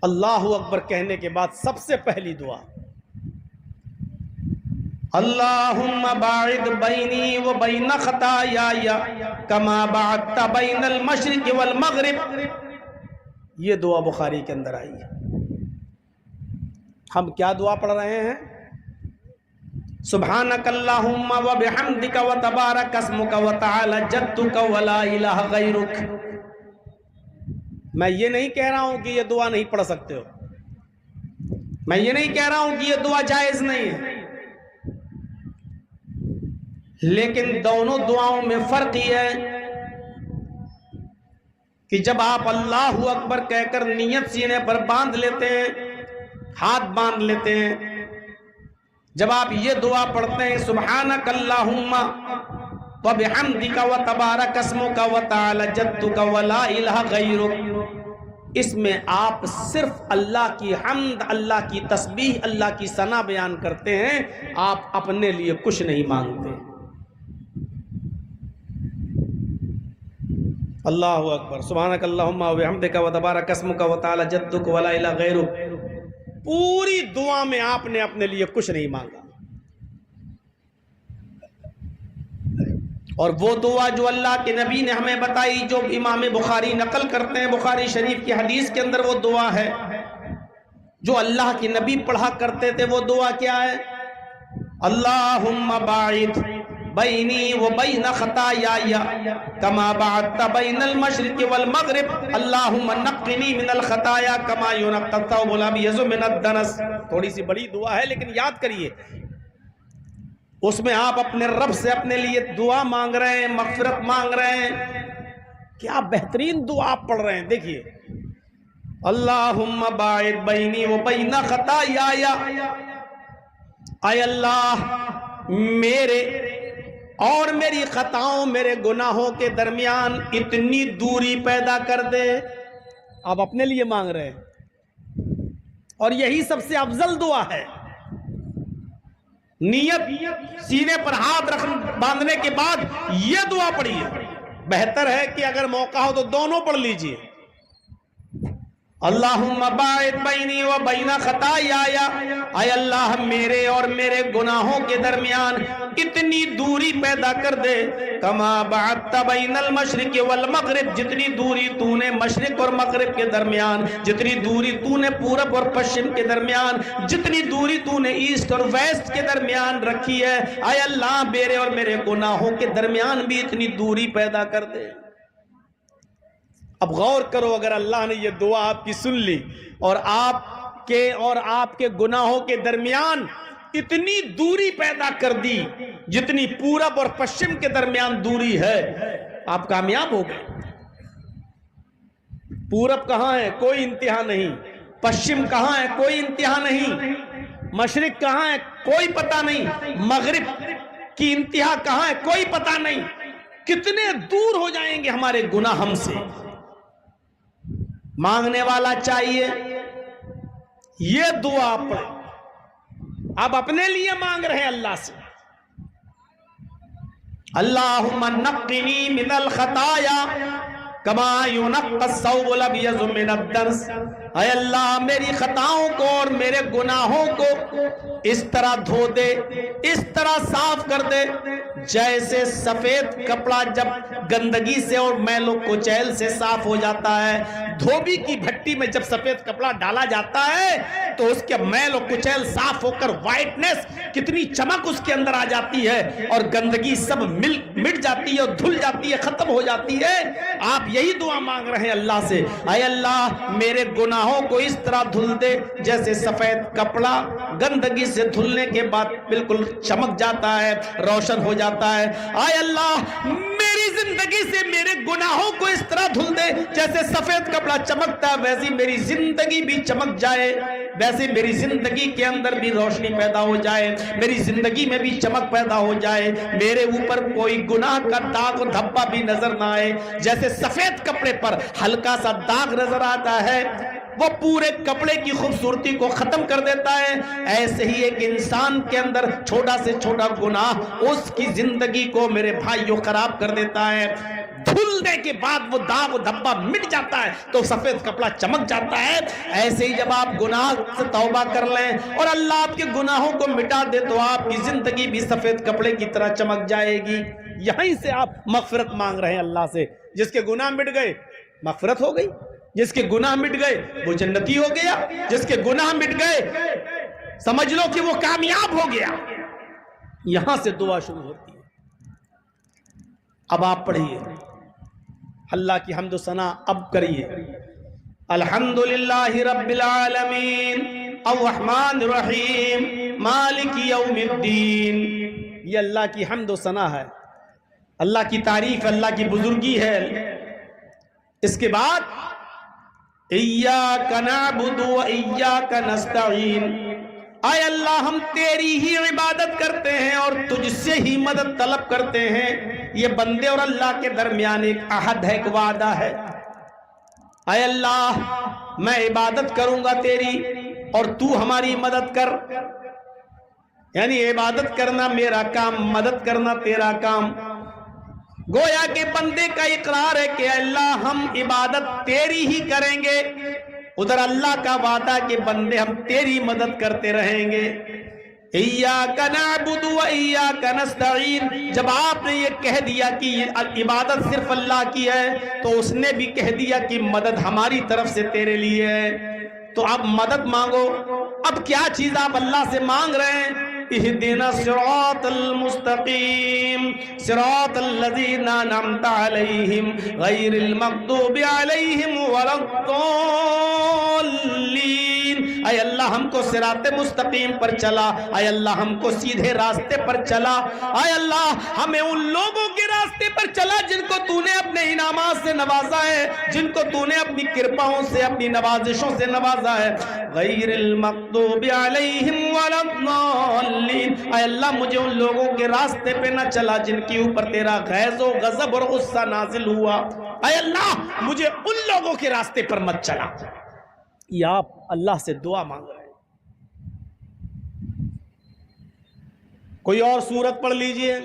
اللہ اکبر کہنے کے بعد سب سے پہلی دعا اللہم باعد بینی و بین خطایای کما باعدت بین المشرق والمغرب. یہ دعا بخاری کے اندر آئی ہے. ہم کیا دعا پڑھ رہے ہیں؟ سبحانک اللہم و بحمدک و تبارک اسمک و تعالی جدک و لا الہ غیرک. میں یہ نہیں کہہ رہا ہوں کہ یہ دعا نہیں پڑھ سکتے ہو، میں یہ نہیں کہہ رہا ہوں کہ یہ دعا جائز نہیں ہے، لیکن دونوں دعاؤں میں فرق یہ ہے کہ جب آپ اللہ اکبر کہہ کر نیت سینے پر باندھ لیتے ہیں، ہاتھ باندھ لیتے ہیں، جب آپ یہ دعا پڑھتے ہیں سبحانک اللہم و بحمدک و تبارک اسمک و تعالی جدک و لا الہ غیرک، اس میں آپ صرف اللہ کی حمد، اللہ کی تسبیح، اللہ کی ثنا بیان کرتے ہیں، آپ اپنے لیے کچھ نہیں مانگتے. اللہ اکبر سبحانک اللہم و بحمدک و تبارک اسمک و تعالی جدک و لا الہ غیرک، پوری دعا میں آپ نے اپنے لیے کچھ نہیں مانگا. اور وہ دعا جو اللہ کے نبی نے ہمیں بتائی، جو امام بخاری نقل کرتے ہیں بخاری شریف کی حدیث کے اندر، وہ دعا ہے جو اللہ کے نبی پڑھا کرتے تھے. وہ دعا کیا ہے؟ اللہم باعد بینی و بین خطایای کما باعدت بین المشرق والمغرب اللہم نقنی من الخطایا کما ینقی الثوب الابیض من الدنس. تھوڑی سی بڑی دعا ہے لیکن یاد کریے، اس میں آپ اپنے رب سے اپنے لیے دعا مانگ رہے ہیں، مغفرت مانگ رہے ہیں. کیا بہترین دعا آپ پڑھ رہے ہیں. دیکھیے اللہم باعد بینی و بین خطایای، اے اللہ میرے اور میری خطاؤں، میرے گناہوں کے درمیان اتنی دوری پیدا کر دے. آپ اپنے لیے مانگ رہے ہیں، اور یہی سب سے افضل دعا ہے. نیت سینے پر ہاتھ باندھنے کے بعد یہ دعا پڑھیے. بہتر ہے کہ اگر موقع ہو تو دونوں پڑھ لیجئے. اللہم باعد بینی و بین خطایای، اے اللہ میرے اور میرے گناہوں کے درمیان اتنی دوری پیدا کر دے کما بعدت بین المشرق والمغرب، جتنی دوری تو نے مشرق اور مغرب کے درمیان، جتنی دوری تو نے پورب اور پشچم کے درمیان، جتنی دوری تو نے ایسٹ اور ویسٹ کے درمیان رکھی ہے، اے اللہ میرے اور میرے گناہوں کے درمیان بھی اتنی دوری پیدا کر دے. اب غور کرو، اگر اللہ نے یہ دعا آپ کی سن لی اور آپ کے گناہوں کے درمیان اتنی دوری پیدا کر دی جتنی پورب اور پشچم کے درمیان دوری ہے، آپ کامیاب ہو گئے. پورب کہاں ہے؟ کوئی انتہا نہیں. پشچم کہاں ہے؟ کوئی انتہا نہیں. مشرق کہاں ہے؟ کوئی پتہ نہیں. مغرب کی انتہا کہاں ہے؟ کوئی پتہ نہیں. کتنے دور ہو جائیں گے ہمارے گناہ ہم سے. مانگنے والا چاہیے یہ دعا پڑھے. آپ اپنے لیے مانگ رہے ہیں اللہ سے، اللہم نقنی من الخطایا کما ینقی الثوب الابیض من الدنس. اے اللہ میری خطاؤں کو اور میرے گناہوں کو اس طرح دھو دے، اس طرح صاف کر دے جیسے سفید کپڑا جب گندگی سے اور میل و کچیل سے صاف ہو جاتا ہے. دھوبی کی بھٹی میں جب سفید کپڑا ڈالا جاتا ہے تو اس کے میل و کچیل صاف ہو کر وائٹنس، کتنی چمک اس کے اندر آ جاتی ہے، اور گندگی سب مٹ جاتی ہے اور دھل جاتی ہے، ختم ہو جاتی ہے. آپ یہی دعا مانگ رہے ہیں اللہ سے، اے اللہ میرے گناہوں کو اس طرح دھل دے جیسے سفید کپڑا گندگی سے دھلنے کے بعد بالکل چمک جاتا ہے، روشن ہو جاتا ہے. اے اللہ میری زندگی سے میرے گناہوں کو اس طرح دھل دے جیسے سفید کپڑا چمکتا ہے، ویسی میری زندگی بھی چمک جائے، ویسے میری زندگی کے اندر بھی روشنی پیدا ہو جائے، میری زندگی میں بھی چمک پیدا ہو جائے، میرے اوپر کوئی گناہ کا داغ و دھبا بھی نظر نہ آئے. جیسے سفید کپڑے پر ہلکا سا داغ نظر آتا ہے، وہ پورے کپڑے کی خوبصورتی کو ختم کر دیتا ہے، ایسے ہی ایک انسان کے اندر چھوٹا سے چھوٹا گناہ اس کی زندگی کو میرے بھائیوں خراب کر دیتا ہے. دھلنے کے بعد وہ داغ و دھبا مٹ جاتا ہے تو سفید کپڑا چمک جاتا ہے، ایسے ہی جب آپ گناہ سے توبہ کر لیں اور اللہ آپ کے گناہوں کو مٹا دے تو آپ کی زندگی بھی سفید کپڑے کی طرح چمک جائے گی۔ یہیں سے آپ مغفرت مانگ رہے ہیں اللہ سے۔ جس کے گناہ مٹ گئے مغفرت ہو گئی، جس کے گناہ مٹ گئے وہ جنتی ہو گیا، جس کے گناہ مٹ گئے سمجھ لو کہ وہ کامیاب ہو گیا۔ یہاں سے دعا شروع ہوتی ہے۔ اب آپ پڑھیے، اللہ کی حمد و ثنا اب کریے۔ الحمدللہ رب العالمین الرحمن الرحیم مالک یوم الدین۔ یہ اللہ کی حمد و ثنا ہے، اللہ کی تعریف، اللہ کی بزرگی ہے۔ اس کے بعد ایاک نعبد و ایاک نستعین، اے اللہ ہم تیری ہی عبادت کرتے ہیں اور تجھ سے ہی مدد طلب کرتے ہیں۔ یہ بندے اور اللہ کے درمیان ایک عہد ہے، ایک وعدہ ہے۔ اے اللہ میں عبادت کروں گا تیری اور تو ہماری مدد کر، یعنی عبادت کرنا میرا کام، مدد کرنا تیرا کام۔ گویا کہ بندے کا اقرار ہے کہ اللہ ہم عبادت تیری ہی کریں گے، ادھر اللہ کا وعدہ کہ بندے ہم تیری مدد کرتے رہیں گے۔ ایاک نعبد و ایاک نستعین، جب آپ نے یہ کہہ دیا کہ عبادت صرف اللہ کی ہے تو اس نے بھی کہہ دیا کہ مدد ہماری طرف سے تیرے لیے ہے، تو اب مدد مانگو۔ اب کیا چیز آپ اللہ سے مانگ رہے ہیں؟ اہدنا الصراط المستقیم صراط الذین انعمت علیہم غیر المغضوب علیہم ولا الضالین۔ اے اللہ ہم کو صراط مستقیم پر چلا، اے اللہ ہم کو سیدھے راستے پر چلا، اے اللہ ہمیں ان لوگوں کے راستے پر چلا جن کو تو نے اپنے انعامات سے نوازا ہے، جن کو تو نے اپنی کرپاؤں سے، اپنی نوازشوں سے نوازا ہے۔ غیر المغضوب علیہم ولا الضالین، اے اللہ مجھے ان لوگوں کے راستے پہ نہ چلا جن کے اوپر تیرا غیظ و غضب اور غصہ نازل ہوا، اے اللہ مجھے ان لوگوں کے راستے پر مت چلا۔ یہ آپ اللہ سے دعا مانگ رہے ہیں۔ کوئی اور سورت پڑھ لیجئے۔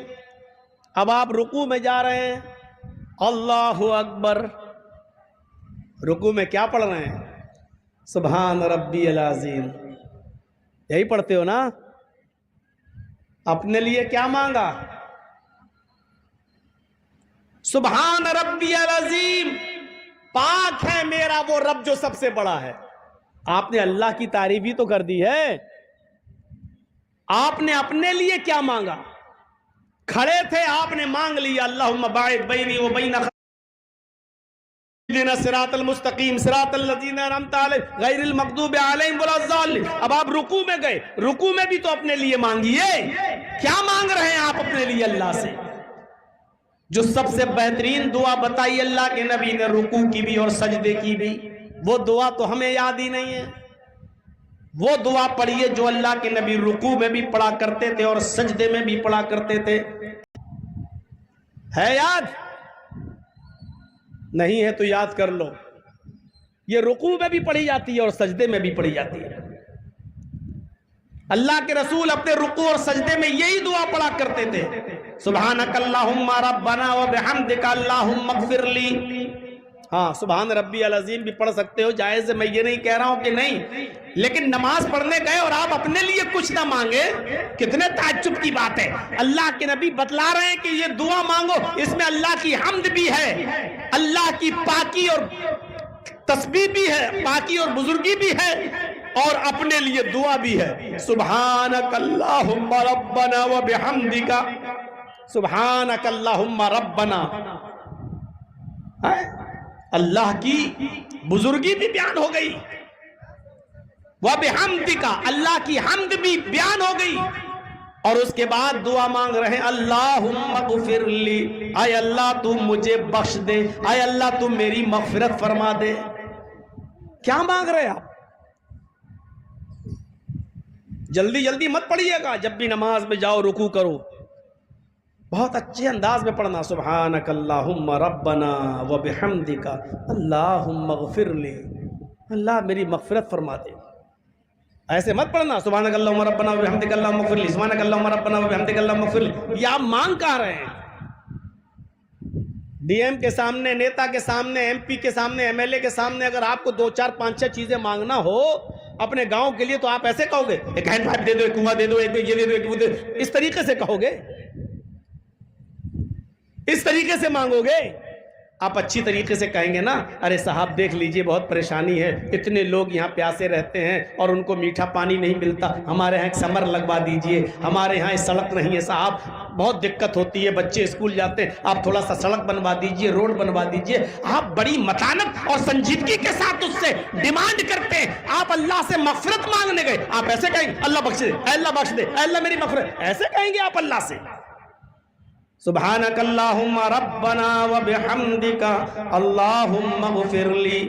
اب آپ رکوع میں جا رہے ہیں، اللہ اکبر۔ رکوع میں کیا پڑھ رہے ہیں؟ سبحان ربی العظیم، یہی پڑھتے ہو نا؟ اپنے لیے کیا مانگا؟ سبحان ربی العظیم، پاک ہے میرا وہ رب جو سب سے بڑا ہے۔ آپ نے اللہ کی تعریف ہی تو کر دی ہے۔ آپ نے اپنے لیے کیا مانگا؟ کھڑے تھے آپ نے مانگ لیا، اللہم باعد بینی و بین اہدنا الصراط المستقیم صراط الذین انعمت علیہم غیر المغضوب علیہم ولا الضالین۔ اب آپ رکوع میں گئے، رکوع میں بھی تو اپنے لیے مانگیے۔ کیا مانگ رہے ہیں آپ اپنے لیے اللہ سے؟ جو سب سے بہترین دعا بتائی اللہ کے نبی نے، رکوع کی بھی اور سجدے کی بھی، وہ دعا تو ہمیں یاد ہی نہیں ہے۔ وہ دعا پڑھیے جو اللہ کے نبی رکوع میں بھی پڑھا کرتے تھے اور سجدے میں بھی پڑھا کرتے تھے۔ ہے یاد؟ نہیں ہے تو یاد کر لو۔ یہ رکوع میں بھی پڑھی جاتی ہے اور سجدے میں بھی پڑھی جاتی ہے۔ اللہ کے رسول اپنے رکوع اور سجدے میں یہی دعا پڑھا کرتے تھے، سبحانک اللہم ربنا و بحمدک اللہم اغفر لی۔ ہاں سبحان ربی العظیم بھی پڑھ سکتے ہو، جائز ہے، میں یہ نہیں کہہ رہا ہوں کہ نہیں، لیکن نماز پڑھنے گئے اور آپ اپنے لیے کچھ نہ مانگے، کتنے تعجب کی بات ہے۔ اللہ کے نبی بتلا رہے ہیں کہ یہ دعا مانگو، اس میں اللہ کی حمد بھی ہے، اللہ کی پاکی اور تسبیح بھی ہے، پاکی اور بزرگی بھی ہے، اور اپنے لیے دعا بھی ہے۔ سبحانک اللہم ربنا و بحمدک، سبحانک اللہم ربنا، اللہ کی بزرگی بھی بیان ہو گئی، وَبِحَمْدِكَ، اللہ کی حمد بھی بیان ہو گئی، اور اس کے بعد دعا مانگ رہے ہیں اللہم اغفر لی، اے اللہ تو مجھے بخش دے، اے اللہ تو میری مغفرت فرما دے۔ کیا مانگ رہے آپ؟ جلدی جلدی مت پڑھیے گا، جب بھی نماز میں جاؤ رکوع کرو بہت اچھے انداز میں پڑھنا، سبحانک اللہم ربنا و بحمدک اللہم اغفر لی، اللہ میری مغفرت فرما دے۔ ایسے مت پڑھنا سبحانک اللہم ربنا و بحمدک اللہم اغفر لی، سبحانک اللہم ربنا و بحمدک اللہم اغفر لی۔ یہ آپ مانگ کہاں رہے ہیں؟ ڈی ایم کے سامنے, نیتا کے سامنے, ایم پی کے سامنے, ایم ایل اے کے سامنے اگر آپ کو 2 4 5 6 چیزیں مانگنا ہو اپنے گاؤں کے لیے تو آپ ایسے کہو گے, ایک ہینڈ پائپ دے دو, ایک کنواں دے دو, ایک یہ دے دو, ایک وہ دے دو, اس طریقے سے کہو گے, اس طریقے سے مانگو گے؟ آپ اچھی طریقے سے کہیں گے نا, ارے صاحب دیکھ لیجئے بہت پریشانی ہے, اتنے لوگ یہاں پیاسے رہتے ہیں اور ان کو میٹھا پانی نہیں ملتا, ہمارے یہاں ایک سمر لگوا دیجئے, ہمارے یہاں سڑک نہیں ہے صاحب, بہت دقت ہوتی ہے, بچے اسکول جاتے ہیں, آپ تھوڑا سا سڑک بنوا دیجئے, روڈ بنوا دیجئے. آپ بڑی متانت اور سنجیدگی کے ساتھ اس سے ڈیمانڈ کرتے ہیں. آپ اللہ سے مغفرت مانگنے گئے, آپ ایسے کہیں گے اللہ بخش دے, اے اللہ بخش دے, اے اللہ میری مغفرت, ایسے کہیں گے آپ اللہ سے؟ سبحانک اللہم ربنا و بحمدک اللہم اغفر لی.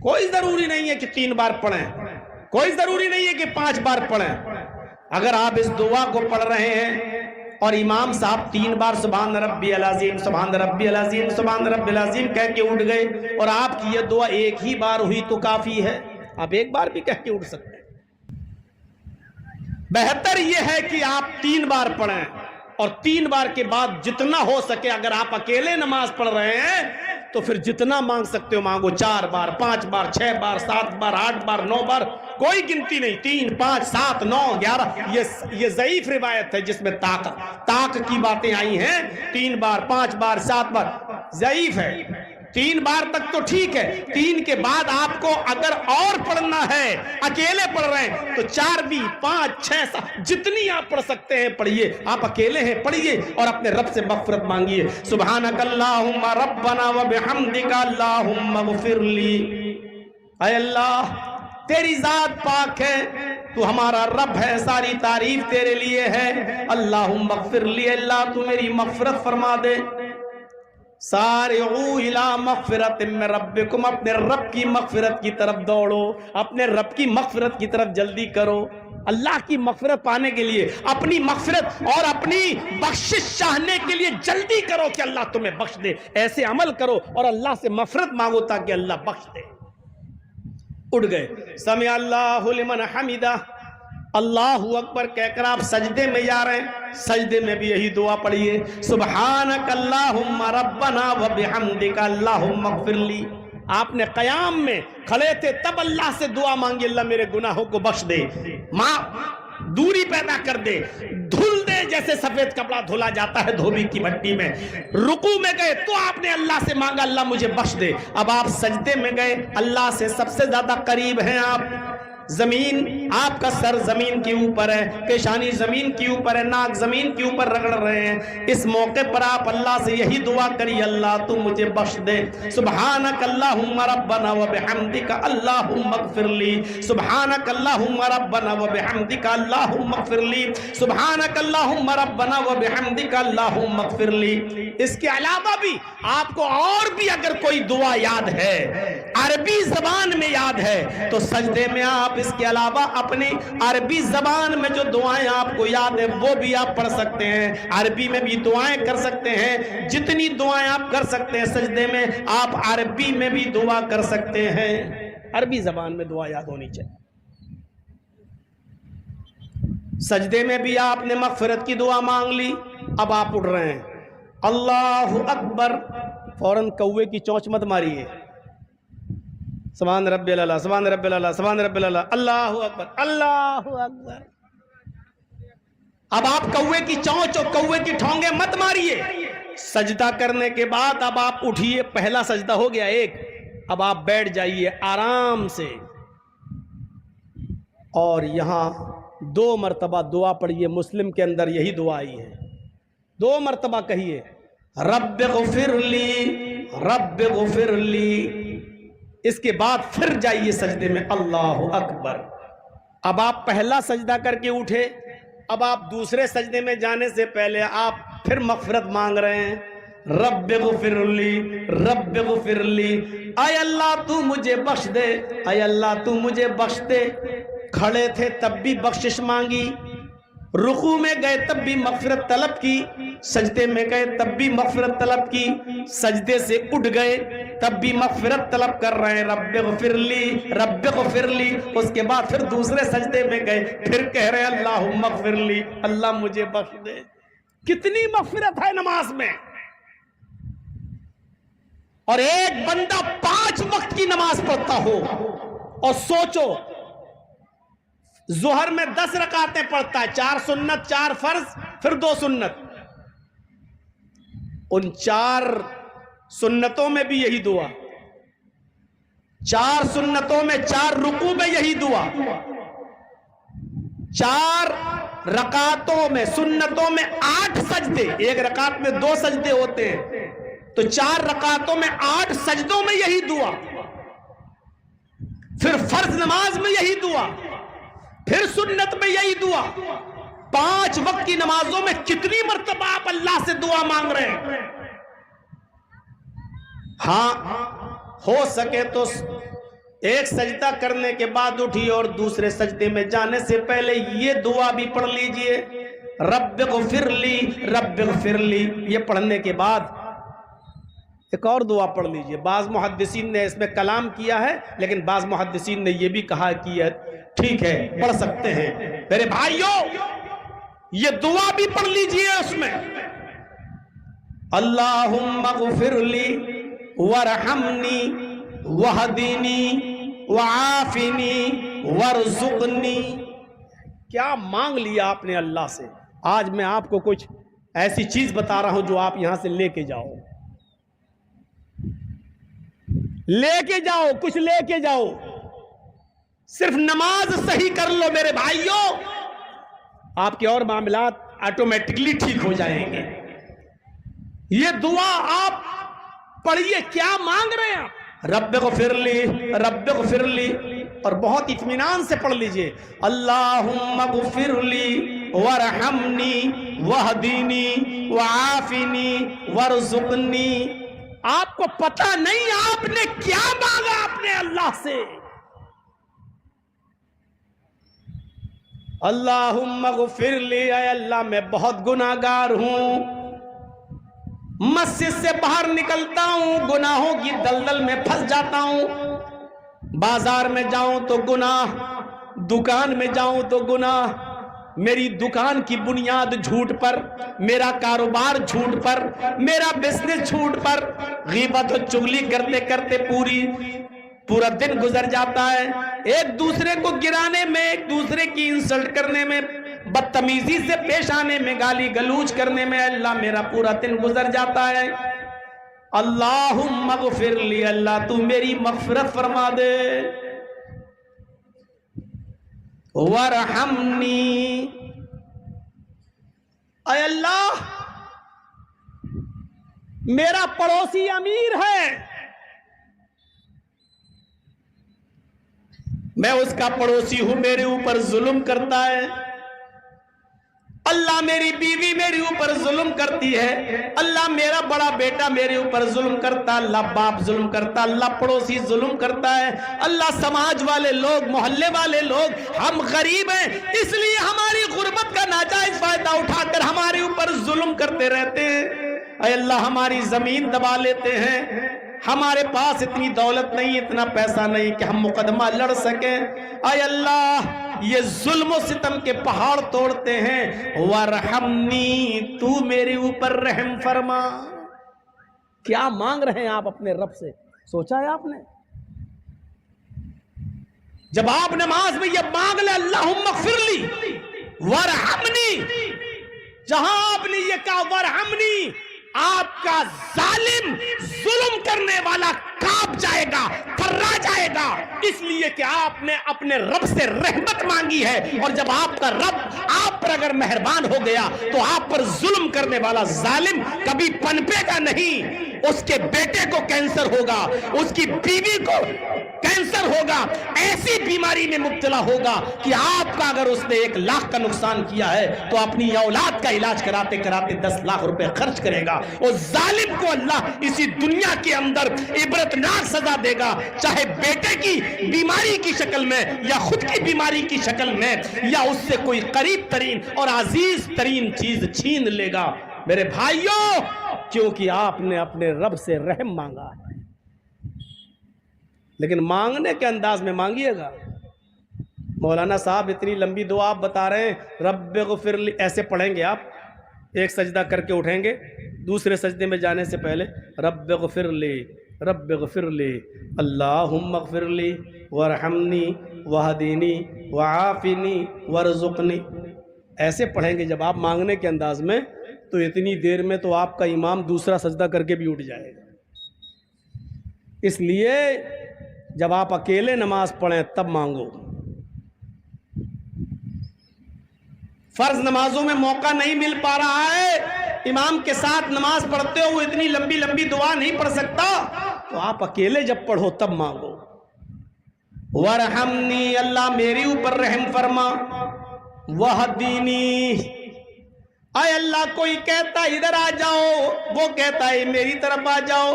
کوئی ضروری نہیں ہے کہ 3 بار پڑھیں, کوئی ضروری نہیں ہے کہ 5 بار پڑھیں. اگر آپ اس دعا کو پڑھ رہے ہیں اور امام صاحب 3 بار سبحان ربی العظیم, سبحان ربی العظیم, سبحان ربی العظیم کہہ کے اٹھ گئے اور آپ کی یہ دعا ایک ہی بار ہوئی تو کافی ہے. آپ ایک بار بھی کہہ کے اٹھ سکتے ہیں. بہتر یہ ہے کہ آپ 3 بار پڑھیں اور 3 بار کے بعد جتنا ہو سکے, اگر آپ اکیلے نماز پڑھ رہے ہیں تو پھر جتنا مانگ سکتے ہو مانگو, 4 بار, 5 بار, 6 بار, 7 بار, 8 بار, 9 بار, کوئی گنتی نہیں. 3 5 7 9 11 یہ ضعیف روایت ہے جس میں طاق کی باتیں آئی ہیں. 3 بار, 5 بار, 7 بار ضعیف ہے. 3 بار تک تو ٹھیک ہے, 3 کے بعد آپ کو اگر اور پڑھنا ہے, اکیلے پڑھ رہے ہیں تو 4 بھی, 5 6 7 جتنی آپ پڑھ سکتے ہیں پڑھیے. آپ اکیلے ہیں پڑھیے اور اپنے رب سے مغفرت مانگیے. سبحانک اللہم ربنا و بحمدک اللہم اغفر لی. اے اللہ تیری ذات پاک ہے, تو ہمارا رب ہے, ساری تعریف تیرے لیے ہے. اللہم اغفر لی, اللہ تو میری مغفرت فرما دے. سارعوا الی مغفرت من ربکم, اپنے رب کی مغفرت کی طرف دوڑو, اپنے رب کی مغفرت کی طرف جلدی کرو. اللہ کی مغفرت پانے کے لیے, اپنی مغفرت اور اپنی بخشش چاہنے کے لیے جلدی کرو کہ اللہ تمہیں بخش دے. ایسے عمل کرو اور اللہ سے مغفرت مانگو تاکہ اللہ بخش دے. اٹھ گئے, سمع اللہ لمن حمدہ, اللہ اکبر کہہ کر آپ سجدے میں جا رہے ہیں. سجدے میں بھی یہی دعا پڑھیے, سبحانک اللہم ربنا و بحمدک اللہم اغفر لی. آپ نے قیام میں کھڑے تھے تب اللہ سے دعا مانگی, اللہ میرے گناہوں کو بخش دے, دوری پیدا کر دے, دھل دے جیسے سفید کپڑا دھلا جاتا ہے دھوبی کی بھٹی میں. رکوع میں گئے تو آپ نے اللہ سے مانگا اللہ مجھے بخش دے. اب آپ سجدے میں گئے, اللہ سے سب سے زیادہ قریب ہیں آپ. زمین, آپ کا سر زمین کے اوپر ہے, پیشانی زمین کے اوپر ہے, ناک زمین کے اوپر رگڑ رہے ہیں. اس موقع پر آپ اللہ سے یہی دعا کری, اللہ تو مجھے بخش دے. سبحانک اللہم ربنا و بحمدک اللہم اغفر لی. سبحانک اللہم ربنا و بحمدک اللہم اغفر لی. سبحانک اللہم ربنا و بحمدک اللہم اغفر لی. اس کے علاوہ بھی آپ کو اور بھی اگر کوئی دعا یاد ہے, عربی زبان میں یاد ہے, تو سجدے میں آپ اس کے علاوہ اپنی عربی زبان میں جو دعائیں آپ کو یاد ہیں وہ بھی آپ پڑھ سکتے ہیں. عربی میں بھی دعائیں کر سکتے ہیں, جتنی دعائیں آپ کر سکتے ہیں سجدے میں آپ عربی میں بھی دعا کر سکتے ہیں. عربی زبان میں دعا یاد ہونی چاہیے. سجدے میں بھی آپ نے مغفرت کی دعا مانگ لی. اب آپ اٹھ رہے ہیں, اللہ اکبر, فوراً کوے کی چونچ مت ماریے. سبحان ربی اللہ, سبحان ربی اللہ, سبحان ربی اللہ, اللہ اکبر, اللہ اکبر. اب آپ کوے کی چونچ اور کوے کی ٹھونگے مت ماریے. سجدہ کرنے کے بعد اب آپ اٹھیے, پہلا سجدہ ہو گیا ایک, اب آپ بیٹھ جائیے آرام سے اور یہاں 2 مرتبہ دعا پڑھیے. مسلم کے اندر یہی دعا آئی ہے, 2 مرتبہ کہیے, رب اغفر لی, رب اغفر لی. اس کے بعد پھر جائیے سجدے میں, اللہ اکبر. اب آپ پہلا سجدہ کر کے اٹھے, اب آپ دوسرے سجدے میں جانے سے پہلے آپ پھر مغفرت مانگ رہے ہیں, رب اغفر لی, رب اغفر لی. اے اللہ تو مجھے بخش دے, اے اللہ تو مجھے بخش دے. کھڑے تھے تب بھی بخشش مانگی, رکوع میں گئے تب بھی مغفرت طلب کی, سجدے میں گئے تب بھی مغفرت طلب کی, سجدے سے اٹھ گئے تب بھی مغفرت طلب کر رہے ہیں, رب اغفر لی, رب اغفر لی. اس کے بعد پھر دوسرے سجدے میں گئے, پھر کہہ رہے ہیں اللہم اغفر لی, اللہ مجھے بخش دے. کتنی مغفرت ہے نماز میں. اور ایک بندہ 5 وقت کی نماز پڑھتا ہو, اور سوچو ظہر میں 10 رکعتیں پڑھتا ہے, 4 سنت 4 فرض پھر 2 سنت. ان 4 سنتوں میں بھی یہی دعا, 4 سنتوں میں 4 رکوع میں یہی دعا, 4 رکعتوں میں سنتوں میں 8 سجدے, ایک رکعت میں 2 سجدے ہوتے ہیں, تو 4 رکعتوں میں 8 سجدوں میں یہی دعا, پھر فرض نماز میں یہی دعا, پھر سنت میں یہی دعا. 5 وقت کی نمازوں میں کتنی مرتبہ آپ اللہ سے دعا مانگ رہے ہیں. ہاں ہو سکے تو ایک سجدہ کرنے کے بعد اٹھی اور دوسرے سجدے میں جانے سے پہلے یہ دعا بھی پڑھ لیجئے, رب اغفر لی رب اغفر لی. یہ پڑھنے کے بعد ایک اور دعا پڑھ لیجئے. بعض محدثین نے اس میں کلام کیا ہے, لیکن بعض محدثین نے یہ بھی کہا کہ ٹھیک ہے پڑھ سکتے ہیں. میرے بھائیوں یہ دعا بھی پڑھ لیجئے اس میں, اللہم اغفر لی ورحمنی وہدینی وعافنی ورزقنی. کیا مانگ لیا آپ نے اللہ سے. آج میں آپ کو کچھ ایسی چیز بتا رہا ہوں جو آپ یہاں سے لے کے جاؤ, لے کے جاؤ, کچھ لے کے جاؤ. صرف نماز صحیح کر لو میرے بھائیوں, آپ کے اور معاملات آٹومیٹکلی ٹھیک ہو جائیں گے. یہ دعا آپ پڑھیے, کیا مانگ رہے ہیں آپ, رب اغفر لی رب اغفر لی, اور بہت اطمینان سے پڑھ لیجئے, اللہم اغفر لی ورحمنی وہدینی وعافنی ورزقنی. آپ کو پتہ نہیں آپ نے کیا مانگا اپنے اللہ سے. اللہم اغفر لی, اے اللہ میں بہت گناہگار ہوں, مسجد سے باہر نکلتا ہوں گناہوں کی دلدل میں پھنس جاتا ہوں. بازار میں جاؤں تو گناہ, دکان میں جاؤں تو گناہ, میری دکان کی بنیاد جھوٹ پر, میرا کاروبار جھوٹ پر, میرا بزنس جھوٹ پر, غیبت و چغلی کرتے کرتے پورا دن گزر جاتا ہے. ایک دوسرے کو گرانے میں, ایک دوسرے کی انسلٹ کرنے میں, بدتمیزی سے پیش آنے میں, گالی گلوچ کرنے میں اللہ میرا پورا دن گزر جاتا ہے. اللہم اغفر لی, اللہ تو میری مغفرت فرما دے, ورحمنی, اے اللہ میرا پڑوسی امیر ہے, میں اس کا پڑوسی ہوں, میرے اوپر ظلم کرتا ہے. اللہ میری بیوی میرے اوپر ظلم کرتی ہے, اللہ میرا بڑا بیٹا میرے اوپر ظلم کرتا, اللہ باپ ظلم کرتا, اللہ پڑوسی ظلم کرتا ہے, اللہ سماج والے لوگ, محلے والے لوگ, ہم غریب ہیں اس لیے ہماری غربت کا ناجائز فائدہ اٹھا کر ہمارے اوپر ظلم کرتے رہتے ہیں. اے اللہ ہماری زمین دبا لیتے ہیں, ہمارے پاس اتنی دولت نہیں, اتنا پیسہ نہیں کہ ہم مقدمہ لڑ سکیں. اے اللہ یہ ظلم و ستم کے پہاڑ توڑتے ہیں, ورحمنی, تو میرے اوپر رحم فرما. کیا مانگ رہے ہیں آپ اپنے رب سے, سوچا ہے آپ نے؟ جب آپ نماز میں یہ مانگ لے اللہم اغفر لی ورحمنی, جہاں آپ نے یہ کہا ورحمنی, آپ کا ظالم ظلم کرنے والا کانپ جائے گا, تھرا جائے گا, اس لیے کہ آپ نے اپنے رب سے رحمت مانگی ہے. اور جب آپ کا رب آپ پر اگر مہربان ہو گیا تو آپ پر ظلم کرنے والا ظالم کبھی پنپے گا نہیں. اس کے بیٹے کو کینسر ہوگا, اس کی بیوی کو کینسر ہوگا, ایسی بیماری میں مبتلا ہوگا کہ آپ کا اگر اس نے 1 لاکھ کا نقصان کیا ہے تو اپنی اولاد کا علاج کراتے کراتے 10 لاکھ روپے خرچ کرے گا. اور ظالم کو اللہ اسی دنیا کے اندر عبرتناک سزا دے گا, چاہے بیٹے کی بیماری کی شکل میں یا خود کی بیماری کی شکل میں, یا اس سے کوئی قریب ترین اور عزیز ترین چیز چھین لے گا. میرے بھائیوں, کیونکہ آپ نے اپنے رب سے رحم مانگا ہے. لیکن مانگنے کے انداز میں مانگیے گا. مولانا صاحب اتنی لمبی دعا آپ بتا رہے ہیں, رب اغفر لی, ایسے پڑھیں گے آپ, ایک سجدہ کر کے اٹھیں گے, دوسرے سجدے میں جانے سے پہلے رب اغفر لی رب اغفر لی اللہم اغفر لی ورحمنی وہدینی وعافنی ورزقنی, ایسے پڑھیں گے جب آپ مانگنے کے انداز میں, تو اتنی دیر میں تو آپ کا امام دوسرا سجدہ کر کے بھی اٹھ جائے گا. اس لیے جب آپ اکیلے نماز پڑھیں تب مانگو. فرض نمازوں میں موقع نہیں مل پا رہا ہے, امام کے ساتھ نماز پڑھتے ہو وہ اتنی لمبی لمبی دعا نہیں پڑھ سکتا, تو آپ اکیلے جب پڑھو تب مانگو. ورحمنی, اللہ میری اوپر رحم فرما. وہدینی, اے اللہ کوئی کہتا ہے ادھر آ جاؤ, وہ کہتا ہے میری طرف آ جاؤ,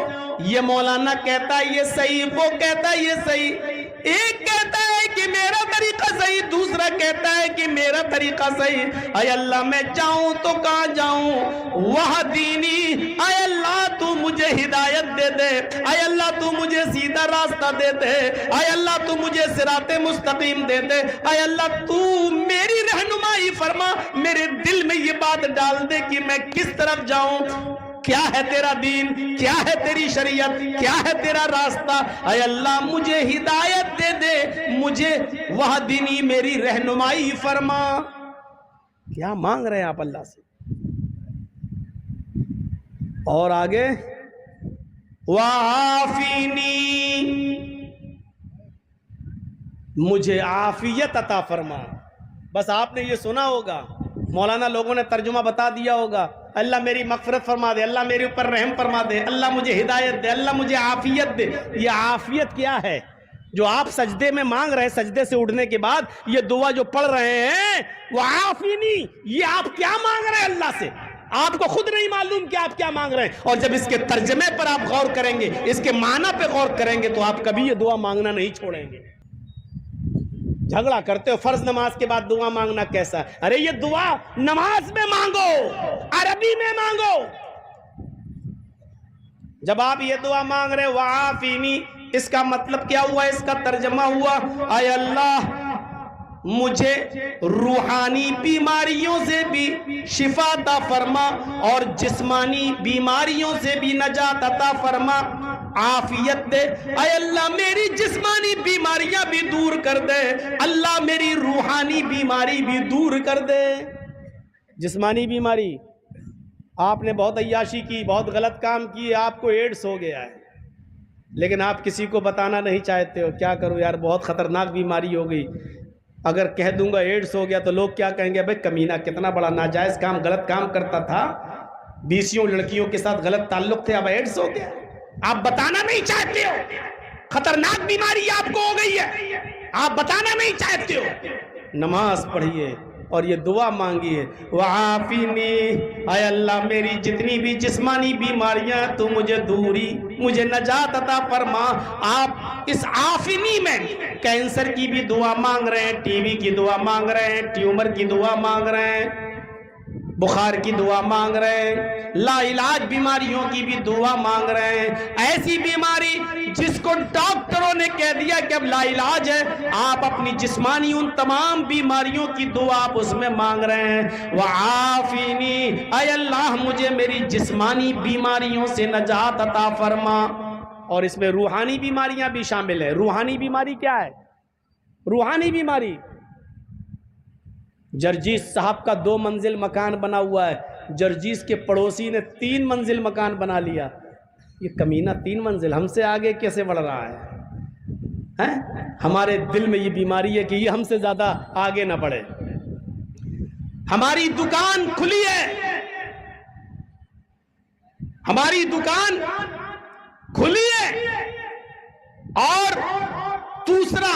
یہ مولانا کہتا ہے یہ صحیح, وہ کہتا ہے یہ صحیح, ایک کہتا ہے کہ میرا طریقہ صحیح, دوسرا کہتا ہے کہ میرا طریقہ صحیح. اے اللہ میں جاؤں تو کہاں جاؤں؟ وہدینی, اے اللہ تو مجھے ہدایت دے دے, اے اللہ تو مجھے سیدھا راستہ دے دے, اے اللہ تو مجھے صراط مستقیم دے دے, اے اللہ تو میری رہنمائی فرما, میرے دل میں یہ بات ڈال دے کہ میں کس طرف جاؤں, کیا ہے تیرا دین, کیا ہے تیری شریعت, کیا ہے تیرا راستہ. اے اللہ مجھے ہدایت دے دے, مجھے وہدینی میری رہنمائی فرما. کیا مانگ رہے ہیں آپ اللہ سے؟ اور آگے وعافینی, مجھے عافیت عطا فرما. بس آپ نے یہ سنا ہوگا, مولانا لوگوں نے ترجمہ بتا دیا ہوگا, اللہ میری مغفرت فرما دے, اللہ میرے اوپر رحم فرما دے, اللہ مجھے ہدایت دے, اللہ مجھے عافیت دے. یہ عافیت کیا ہے جو آپ سجدے میں مانگ رہے ہیں؟ سجدے سے اٹھنے کے بعد یہ دعا جو پڑھ رہے ہیں وہ عافینی, یہ آپ کیا مانگ رہے ہیں اللہ سے؟ آپ کو خود نہیں معلوم کہ آپ کیا مانگ رہے ہیں. اور جب اس کے ترجمے پر آپ غور کریں گے, اس کے معنی پہ غور کریں گے, تو آپ کبھی یہ دعا مانگنا نہیں چھوڑیں گے. جھگڑا کرتے ہو فرض نماز کے بعد دعا مانگنا کیسا ہے؟ ارے یہ دعا نماز میں مانگو, عربی میں مانگو. جب آپ یہ دعا مانگ رہے وعافینی, اس کا مطلب کیا ہوا؟ اس کا ترجمہ ہوا اے اللہ مجھے روحانی بیماریوں سے بھی شفا عطا فرما اور جسمانی بیماریوں سے بھی نجات عطا فرما, عافیت دے. اے اللہ میری جسمانی بیماریاں بھی دور کر دے, اللہ میری روحانی بیماری بھی دور کر دے. جسمانی بیماری, آپ نے بہت عیاشی کی, بہت غلط کام کیے, آپ کو ایڈز ہو گیا ہے, لیکن آپ کسی کو بتانا نہیں چاہتے ہو. کیا کرو یار, بہت خطرناک بیماری ہو گئی, اگر کہہ دوں گا ایڈز ہو گیا تو لوگ کیا کہیں گے؟ بھئی کمینہ کتنا بڑا ناجائز کام, غلط کام کرتا تھا, 20 لڑکیوں کے ساتھ غلط تعلق تھے, اب ایڈز ہو گیا. آپ بتانا نہیں چاہتے ہو, خطرناک بیماری آپ کو ہو گئی ہے, آپ بتانا نہیں چاہتے ہو. نماز پڑھیے اور یہ دعا مانگیے وعافینی, اے اللہ میری جتنی بھی جسمانی بیماریاں تو مجھے دوری, مجھے نجات عطا فرما. آپ اس عافینی میں کینسر کی بھی دعا مانگ رہے ہیں, ٹی وی کی دعا مانگ رہے ہیں, ٹیومر کی دعا مانگ رہے ہیں, بخار کی دعا مانگ رہے ہیں, لا علاج بیماریوں کی بھی دعا مانگ رہے ہیں. ایسی بیماری جس کو ڈاکٹروں نے کہہ دیا کہ اب لا علاج ہے, آپ اپنی جسمانی ان تمام بیماریوں کی دعا آپ اس میں مانگ رہے ہیں. وعافینی, اے اللہ مجھے میری جسمانی بیماریوں سے نجات عطا فرما. اور اس میں روحانی بیماریاں بھی شامل ہیں. روحانی بیماری کیا ہے؟ روحانی بیماری, جرجیس صاحب کا 2 منزل مکان بنا ہوا ہے, جرجیس کے پڑوسی نے 3 منزل مکان بنا لیا. یہ کمینہ 3 منزل ہم سے آگے کیسے بڑھ رہا ہے؟ ہمارے دل میں یہ بیماری ہے کہ یہ ہم سے زیادہ آگے نہ بڑھے. ہماری دکان کھلی ہے, ہماری دکان کھلی ہے, اور دوسرا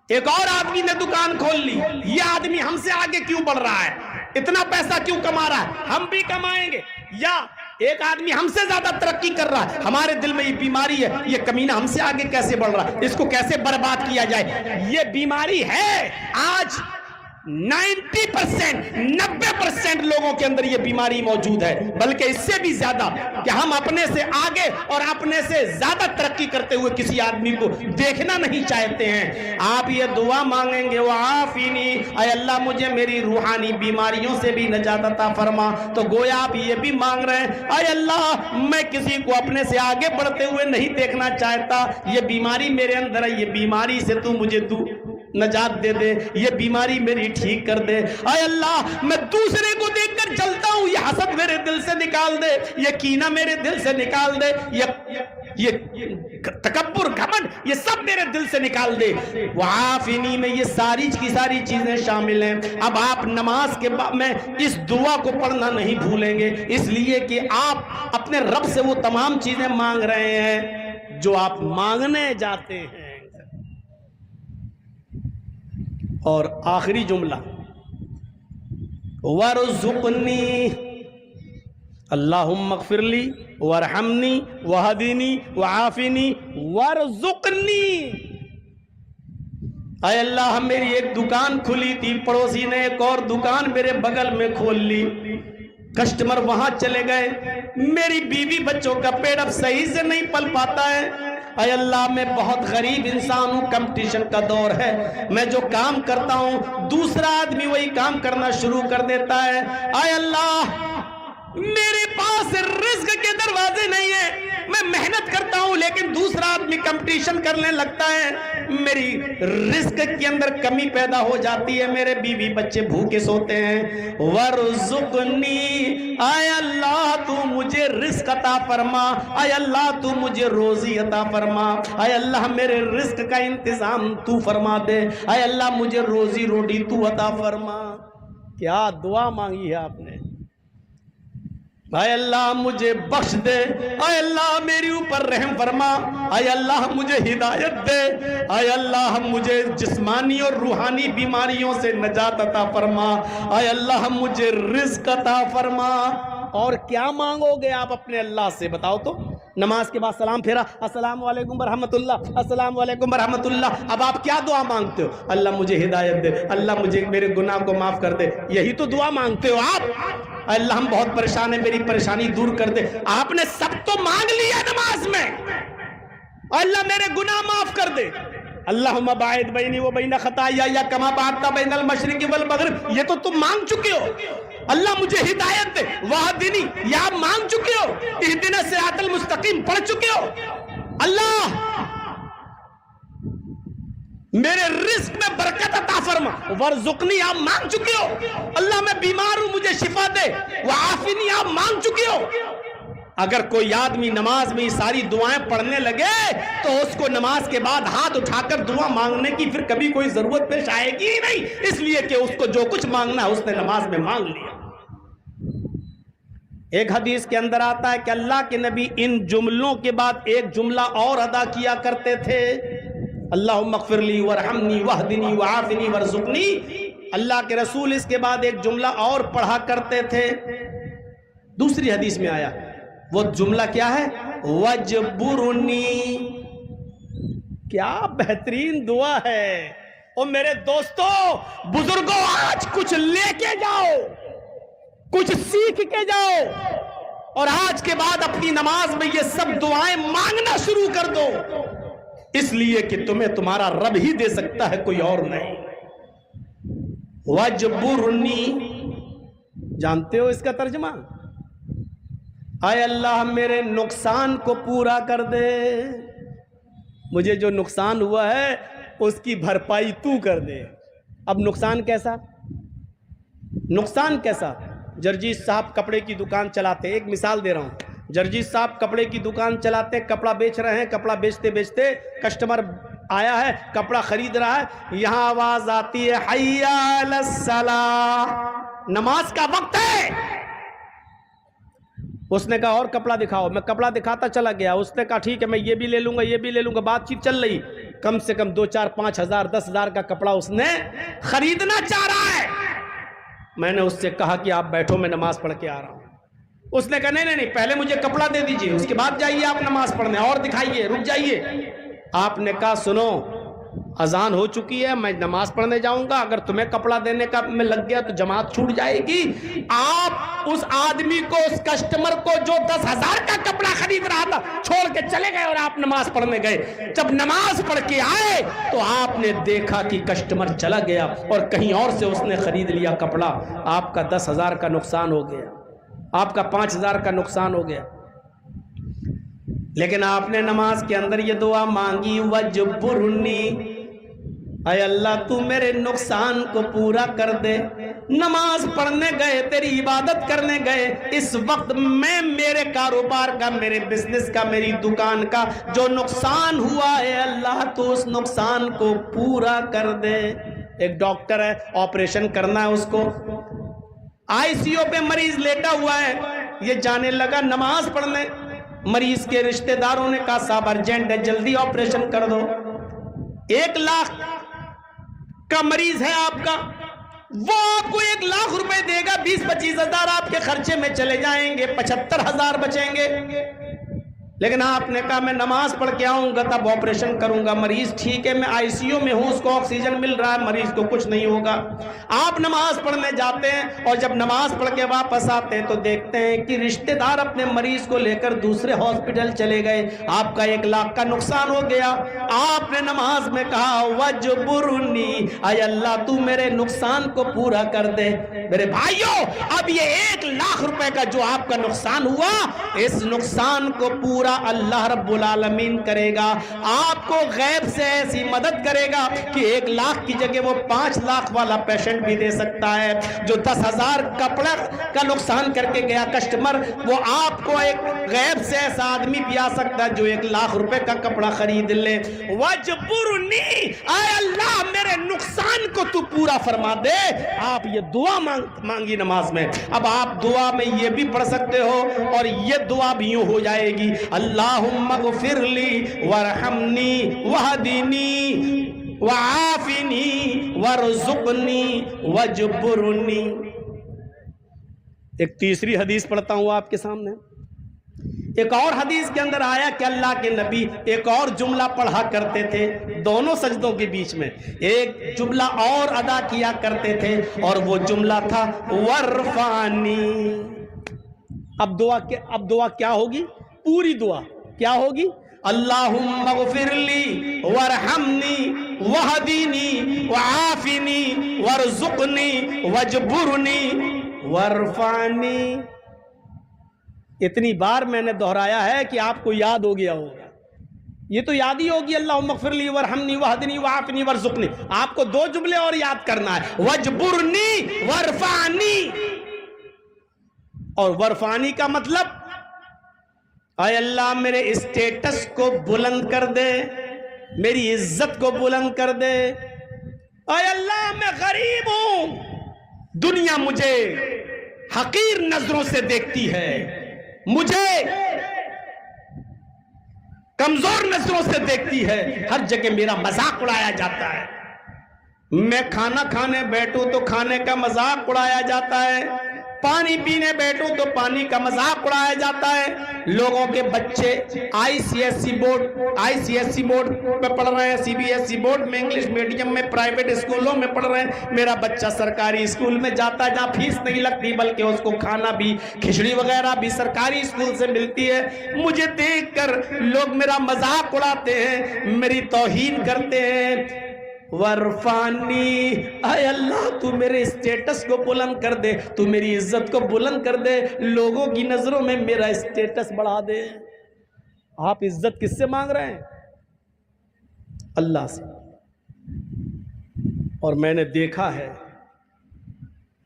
ایک اور آدمی نے دکان کھول لی. یہ آدمی ہم سے آگے کیوں بڑھ رہا ہے؟ اتنا پیسہ کیوں کما رہا ہے؟ ہم بھی کمائیں گے. یا ایک آدمی ہم سے زیادہ ترقی کر رہا ہے, ہمارے دل میں یہ بیماری ہے, یہ کمینہ ہم سے آگے کیسے بڑھ رہا ہے, اس کو کیسے برباد کیا جائے. یہ بیماری ہے. آج 90% لوگوں کے اندر یہ بیماری موجود ہے، بلکہ اس سے بھی زیادہ کہ ہم اپنے سے آگے اور اپنے سے زیادہ ترقی کرتے ہوئے کسی آدمی کو دیکھنا نہیں چاہتے ہیں۔ آپ یہ دعا مانگیں گے وعافینی، اے اللہ مجھے میری روحانی بیماریوں سے بھی نجات عطا فرما، تو گویا آپ یہ بھی مانگ رہے ہیں اے اللہ میں کسی کو اپنے سے آگے بڑھتے ہوئے نہیں دیکھنا چاہتا، یہ بیماری میرے اندر ہے، یہ بیماری سے تو مجھے نجات دے دے، یہ بیماری میری ٹھیک کر دے۔ اے اللہ میں دوسرے کو دیکھ کر جلتا ہوں، یہ حسد میرے دل سے نکال دے، یہ کینہ میرے دل سے نکال دے، یہ تکبر گھمنڈ یہ سب میرے دل سے نکال دے۔ وعافینی میں یہ ساری کی ساری چیزیں شامل ہیں۔ اب آپ نماز کے بعد میں اس دعا کو پڑھنا نہیں بھولیں گے، اس لیے کہ آپ اپنے رب سے وہ تمام چیزیں مانگ رہے ہیں جو آپ مانگنے جاتے ہیں۔ اور آخری جملہ وَارْزُقْنِي اللہم اغفر لی وارحمنی وہدینی وعافنی وارزقنی۔ اے اللہ میری ایک دکان کھلی تھی، پڑوسی نے ایک اور دکان میرے بغل میں کھول لی، کسٹمر وہاں چلے گئے، میری بیوی بچوں کا پیٹ اب صحیح سے نہیں پل پاتا ہے۔ اے اللہ میں بہت غریب انسان ہوں، کمپٹیشن کا دور ہے، میں جو کام کرتا ہوں دوسرا آدمی وہی کام کرنا شروع کر دیتا ہے۔ اے اللہ میرے پاس رزق کے دروازے نہیں ہیں، میں محنت کرتا ہوں لیکن دوسرا آدمی کمپٹیشن کرنے لگتا ہے، میری رزق کے اندر کمی پیدا ہو جاتی ہے، میرے بیوی بچے بھوکے سوتے ہیں۔ وَارْزُقْنِي اے اللہ تو مجھے رزق عطا فرما، اے اللہ تو مجھے روزی عطا فرما، اے اللہ میرے رزق کا انتظام تو فرما دے، اے اللہ مجھے روزی روٹی تو عطا فرما۔ کیا دعا مانگی ہے آپ نے؟ اے اللہ مجھے بخش دے، اے اللہ میری اوپر رحم فرما، اے اللہ مجھے ہدایت دے، اے اللہ مجھے جسمانی اور روحانی بیماریوں سے نجات عطا فرما، اے اللہ مجھے رزق عطا فرما۔ اور کیا مانگو گے آپ اپنے اللہ سے بتاؤ تو؟ نماز کے بعد سلام پھیرا، السلام علیکم ورحمۃ اللہ، السلام علیکم ورحمۃ اللہ، اب آپ کیا دعا مانگتے ہو؟ اللہ مجھے ہدایت دے، اللہ مجھے میرے گناہ کو معاف کر دے، یہی تو دعا مانگتے ہو آپ۔ اللہ ہم بہت پریشان ہیں، میری پریشانی دور کر دے، آپ نے سب تو مانگ لیا نماز میں، اللہ میرے گناہ معاف کر دے، اللہم باعد بینی و بین خطایا کما بعدت بین المشرق والمغرب، یہ تو تم مانگ چکے ہو۔ اللہ مجھے ہدایت دے، وہدنی یہ آپ مانگ چکے ہو، اہدنا الصراط المستقیم پڑھ چکے ہو۔ اللہ میرے رزق میں برکت عطا فرما، ورزقنی آپ مانگ چکے ہو۔ اللہ میں بیمار ہوں مجھے شفا دے، وعافنی آپ مانگ چکے ہو۔ اگر کوئی آدمی نماز میں یہ ساری دعائیں پڑھنے لگے تو اس کو نماز کے بعد ہاتھ اٹھا کر دعا مانگنے کی پھر کبھی کوئی ضرورت پیش آئے گی ہی نہیں، اس لیے کہ اس کو جو کچھ مانگنا ہے اس نے نماز میں مانگ لیا۔ ایک حدیث کے اندر آتا ہے کہ اللہ کے نبی ان جملوں کے بعد ایک جملہ اور ادا کیا کرتے تھے، اللہم اغفر لی ورحمنی وہدنی وعافنی ورزقنی۔ اللہ کے رسول اس کے بعد ایک جملہ اور پڑھا کرتے تھے، دوسری حدیث میں آیا، وہ جملہ کیا ہے؟ وجبرنی۔ کیا بہترین دعا ہے۔ اور میرے دوستو بزرگوں آج کچھ لے کے جاؤ، کچھ سیکھ کے جاؤ، اور آج کے بعد اپنی نماز میں یہ سب دعائیں مانگنا شروع کر دو، اس لیے کہ تمہیں تمہارا رب ہی دے سکتا ہے، کوئی اور نہیں۔ وجبرنی جانتے ہو اس کا ترجمہ؟ اے اللہ میرے نقصان کو پورا کر دے، مجھے جو نقصان ہوا ہے اس کی بھرپائی تو کر دے۔ اب نقصان کیسا؟ نقصان کیسا؟ جرجیت صاحب کپڑے کی دکان چلاتے، ایک مثال دے رہا ہوں، جرجیت صاحب کپڑے کی دکان چلاتے، کپڑا بیچ رہے ہیں، کپڑا بیچتے بیچتے کسٹمر آیا ہے، کپڑا خرید رہا ہے، یہاں آواز آتی ہے حی علی الصلاۃ، نماز کا وقت ہے۔ اس نے کہا اور کپڑا دکھاؤ، میں کپڑا دکھاتا چلا گیا، اس نے کہا ٹھیک ہے میں یہ بھی لے لوں گا یہ بھی لے لوں گا، بات چیت چل رہی، کم سے کم 2 4 5 ہزار 10 ہزار کا کپڑا اس نے خریدنا چاہ رہا ہے۔ میں نے اس سے کہا کہ آپ بیٹھو میں نماز پڑھ کے آ رہا ہوں۔ اس نے کہا نہیں پہلے مجھے کپڑا دے دیجئے، اس کے بعد جائیے آپ نماز پڑھنے، اور دکھائیے، رک جائیے۔ آپ نے کہا سنو اذان ہو چکی ہے، میں نماز پڑھنے جاؤں گا، اگر تمہیں کپڑا دینے کا میں لگ گیا تو جماعت چھوٹ جائے گی۔ آپ اس آدمی کو، اس کسٹمر کو جو 10,000 کا کپڑا خرید رہا تھا چھوڑ کے چلے گئے اور آپ نماز پڑھنے گئے۔ جب نماز پڑھ کے آئے تو آپ نے دیکھا کہ کسٹمر چلا گیا اور کہیں اور سے اس نے خرید لیا کپڑا، آپ کا 10,000 کا نقصان ہو گیا، آپ کا 5,000 کا نقصان ہو گیا۔ لیکن آپ نے نماز کے اندر یہ دعا مانگی، وجبرنی، اے اللہ تو میرے نقصان کو پورا کر دے۔ نماز پڑھنے گئے، تیری عبادت کرنے گئے، اس وقت میں میرے کاروبار کا، میرے بزنس کا، میری دکان کا جو نقصان ہوا ہے اللہ تو اس نقصان کو پورا کر دے۔ ایک ڈاکٹر ہے، آپریشن کرنا ہے اس کو، آئی سی یو پہ مریض لیٹا ہوا ہے، یہ جانے لگا نماز پڑھنے، مریض کے رشتہ داروں نے کہا صاحب ارجنٹ ہے، جلدی آپریشن کر دو۔ 1 لاکھ کا مریض ہے آپ کا، وہ آپ کو 1 لاکھ روپے دے گا، 20-25 ہزار آپ کے خرچے میں چلے جائیں گے، 75,000 بچیں گے۔ لیکن آپ نے کہا میں نماز پڑھ کے آؤں گا تب آپریشن کروں گا، مریض ٹھیک ہے، میں آئی سی یو میں ہوں، اس کو آکسیجن مل رہا ہے، مریض کو کچھ نہیں ہوگا۔ آپ نماز پڑھنے جاتے ہیں اور جب نماز پڑھ کے واپس آتے ہیں تو دیکھتے ہیں کہ رشتہ دار اپنے مریض کو لے کر دوسرے ہاسپٹل چلے گئے، آپ کا 1 لاکھ کا نقصان ہو گیا۔ آپ نے نماز میں کہا وجبرنی، اے اللہ تو میرے نقصان کو پورا کر دے۔ میرے بھائیوں، اب یہ 1 لاکھ روپے کا جو آپ کا نقصان ہوا، اس نقصان کو پورا اللہ رب العالمین کرے گا، آپ کو غیب سے ایسی مدد کرے گا کہ 1 لاکھ کی جگہ وہ 5 لاکھ والا پیشنٹ بھی دے سکتا ہے۔ جو 10,000 کپڑا کا نقصان کر کے گیا کسٹمر، وہ آپ کو ایک غیب سے ایسا آدمی بھی آ سکتا ہے جو 1 لاکھ روپے کا کپڑا خرید لے۔ وجبرنی، اے اللہ میرے نقصان کو تو پورا فرما دے۔ آپ یہ دعا مانگی نماز میں۔ اب آپ دعا میں یہ بھی پڑھ سکتے ہو اور یہ دعا بھی یوں ہو جائے گی، اللہم اغفر لی ورحمنی وہدنی وعافنی ورزقنی وجبرنی۔ ایک تیسری حدیث پڑھتا ہوں آپ کے سامنے۔ ایک اور حدیث کے اندر آیا کہ اللہ کے نبی ایک اور جملہ پڑھا کرتے تھے دونوں سجدوں کے بیچ میں، ایک جملہ اور ادا کیا کرتے تھے اور وہ جملہ تھا ورفانی۔ اب دعا کیا ہوگی؟ پوری دعا کیا ہوگی؟ اللہم اغفر لی ورحمنی وہدنی وعافنی ورزقنی وجبرنی ورفانی۔ اتنی بار میں نے دہرایا ہے کہ آپ کو یاد ہو گیا ہوگا، یہ تو یاد ہی ہوگی، اللہم اغفر لی ورحمنی وہدنی وعافنی ورزقنی۔ آپ کو 2 جملے اور یاد کرنا ہے، وجبرنی ورفانی۔ اور ورفانی کا مطلب اے اللہ میرے اسٹیٹس کو بلند کر دے، میری عزت کو بلند کر دے۔ اے اللہ میں غریب ہوں، دنیا مجھے حقیر نظروں سے دیکھتی ہے، مجھے کمزور نظروں سے دیکھتی ہے، ہر جگہ میرا مذاق اڑایا جاتا ہے، میں کھانا کھانے بیٹھوں تو کھانے کا مذاق اڑایا جاتا ہے، پانی پینے بیٹھوں تو پانی کا مذاق اڑایا جاتا ہے۔ لوگوں کے بچے آئی سی ایس سی بورڈ میں پڑھ رہے ہیں، C B S E board میں، انگلش میڈیم میں، پرائیویٹ اسکولوں میں پڑھ رہے ہیں۔ میرا بچہ سرکاری اسکول میں جاتا ہے جہاں فیس نہیں لگتی بلکہ اس کو کھانا بھی، کھچڑی وغیرہ بھی سرکاری اسکول سے ملتی ہے۔ مجھے دیکھ کر لوگ میرا مذاق اڑاتے ہیں، میری توہین کرتے ہیں۔ ورفانی، اے اللہ تو میرے اسٹیٹس کو بلند کر دے، تو میری عزت کو بلند کر دے، لوگوں کی نظروں میں میرا اسٹیٹس بڑھا دے۔ آپ عزت کس سے مانگ رہے ہیں؟ اللہ سے۔ اور میں نے دیکھا ہے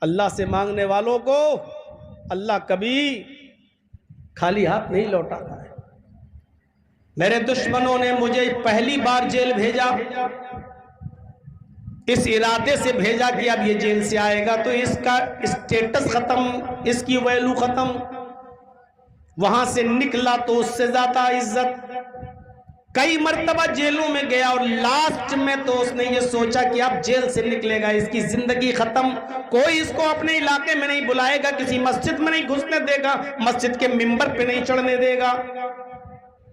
اللہ سے مانگنے والوں کو اللہ کبھی خالی ہاتھ نہیں لوٹاتا ہے۔ میرے دشمنوں نے مجھے پہلی بار جیل بھیجا، اس ارادے سے بھیجا کہ اب یہ جیل سے آئے گا تو اس کا اسٹیٹس ختم، اس کی ویلو ختم۔ وہاں سے نکلا تو اس سے زیادہ عزت۔ کئی مرتبہ جیلوں میں گیا اور لاسٹ میں تو اس نے یہ سوچا کہ اب جیل سے نکلے گا، اس کی زندگی ختم، کوئی اس کو اپنے علاقے میں نہیں بلائے گا، کسی مسجد میں نہیں گھسنے دے گا، مسجد کے ممبر پہ نہیں چڑھنے دے گا۔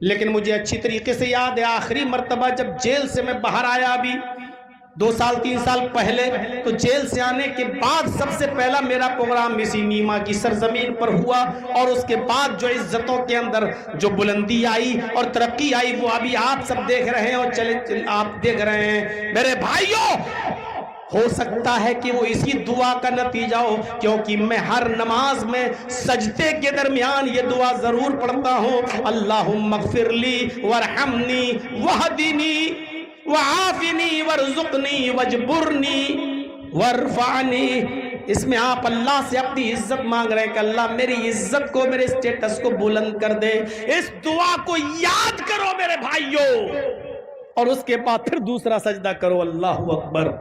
لیکن مجھے اچھی طریقے سے یاد ہے آخری مرتبہ جب جیل سے میں باہر آیا ابھی 2 سال 3 سال پہلے، تو جیل سے آنے کے بعد سب سے پہلا میرا پروگرام اسی نیما کی سرزمین پر ہوا، اور اس کے بعد جو عزتوں کے اندر جو بلندی آئی اور ترقی آئی وہ ابھی آپ سب دیکھ رہے ہیں، اور آپ دیکھ رہے ہیں میرے بھائیوں۔ ہو سکتا ہے کہ وہ اسی دعا کا نتیجہ ہو، کیونکہ میں ہر نماز میں سجدے کے درمیان یہ دعا ضرور پڑھتا ہوں، اللہم اغفر لی وارحمنی وہدنی وعافنی وارزقنی واجبرنی وارفعنی۔ اس میں آپ اللہ سے اپنی عزت مانگ رہے ہیں کہ اللہ میری عزت کو، میرے اسٹیٹس کو بلند کر دے۔ اس دعا کو یاد کرو میرے بھائیوں، اور اس کے بعد پھر دوسرا سجدہ کرو، اللہ اکبر۔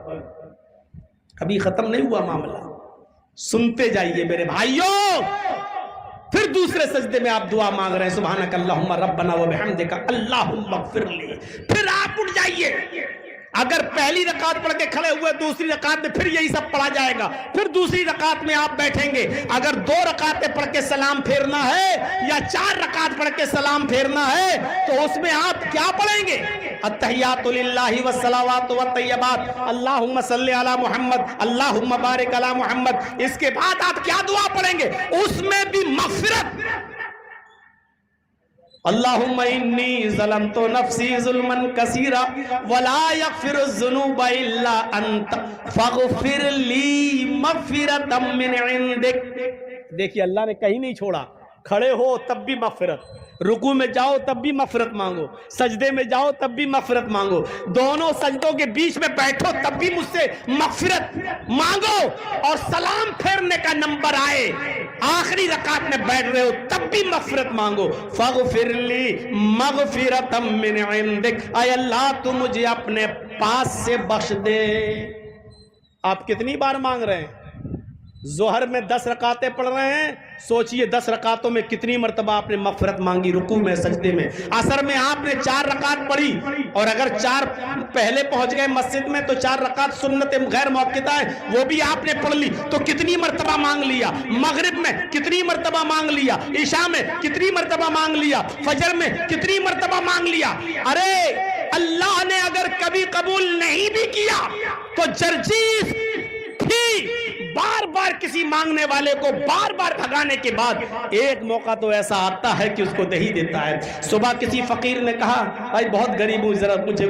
ابھی ختم نہیں ہوا معاملہ، سنتے جائیے میرے بھائیوں۔ پھر دوسرے سجدے میں آپ دعا مانگ رہے ہیں سبحانک اللہم ربنا وبحمدک اللہم اغفر لی۔ پھر آپ اٹھ جائیے، اگر پہلی رکعت پڑھ کے کھڑے ہوئے دوسری رکعت میں پھر یہی سب پڑھا جائے گا، پھر دوسری رکعت میں آپ بیٹھیں گے۔ اگر 2 رکعتیں پڑھ کے سلام پھیرنا ہے یا 4 رکعت پڑھ کے سلام پھیرنا ہے تو اس میں آپ کیا پڑھیں گے؟ التحیات للہ والصلوات والطیبات، اللہم صلی علی محمد اللہم بارک علی محمد۔ اس کے بعد آپ کیا دعا پڑھیں گے؟ اس میں بھی مغفرت، اللہم انی ظلمت نفسی ظلما کثیرا ولا یغفر الذنوب الا انت فاغفر لی مغفرۃ من عندک۔ دیکھیے اللہ نے کہیں نہیں چھوڑا، کھڑے ہو تب بھی مغفرت، رکوع میں جاؤ تب بھی مغفرت مانگو، سجدے میں جاؤ تب بھی مغفرت مانگو، دونوں سجدوں کے بیچ میں بیٹھو تب بھی مجھ سے مغفرت مانگو، اور سلام پھیرنے کا نمبر آئے آخری رکعت میں بیٹھ رہے ہو تب بھی مغفرت مانگو، فاغفر لی مغفرۃ من عندک، اے اللہ تو مجھے اپنے پاس سے بخش دے۔ آپ کتنی بار مانگ رہے ہیں؟ ظہر میں 10 رکعتیں پڑھ رہے ہیں، سوچئے 10 رکعتوں میں کتنی مرتبہ آپ نے مغفرت مانگی، رکوع میں، سجدے میں۔ عصر میں آپ نے 4 رکعت پڑھی، اور اگر 4 پہلے پہنچ گئے مسجد میں تو 4 رکعت سنت غیر موقتہ ہے وہ بھی آپ نے پڑھ لی، تو کتنی مرتبہ مانگ لیا؟ مغرب میں کتنی مرتبہ مانگ لیا؟ عشاء میں کتنی مرتبہ مانگ لیا؟ فجر میں کتنی مرتبہ مانگ لیا؟ ارے اللہ نے اگر کبھی قبول نہیں بھی کیا تو جرجیس بھی بار بار کسی مانگنے والے کو بار بار بھگانے کے بعد ایک موقع تو ایسا آتا ہے کہ اس کو دے ہی دیتا ہے۔ صبح کسی فقیر نے کہا بھائی بہت غریب ہوں، ذرا مجھے